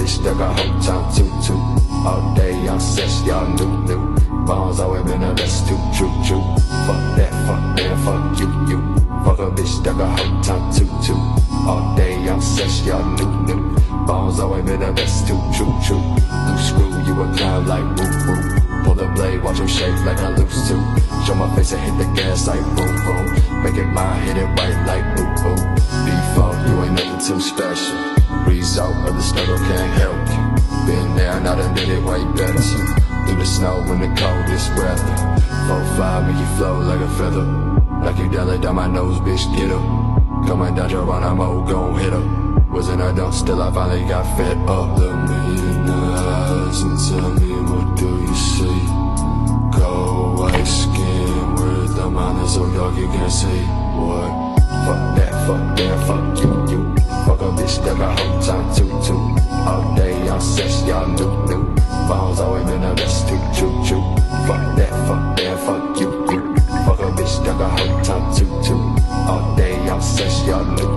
bitch that got whole time toot. All day I'm sex, y'all new. Bombs always been a best true. Fuck that, fuck you. Fuck a bitch that got whole time toot. All day I'm sex, y'all new. Bombs always been the best true. You screw, you a clown like woo. Pull the blade, watch him shake like I lose too. Show my face and hit the gas like boom. Make it mine, hit it right like boom. Default, you ain't nothing too special. Result of the struggle can't help you. Been there, now done did it way better. Through the snow in the coldest weather. 4-5 make you flow like a feather. Like you dial it down my nose, bitch, get up. Coming down your run, I'm old, gon' hit her. Wasn't I dumb, still I finally got fed up. Look me in the eyes and tell me what do you see? Cold white skin with the mind is so dark you can't see. What? Fuck that, fuck you. Fuck a bitch that got whole time toot. All day I'm sex, y'all new. Bombs always been the best true. Fuck that, fuck you. Fuck a bitch that got whole time toot. All day I'm sex, y'all new.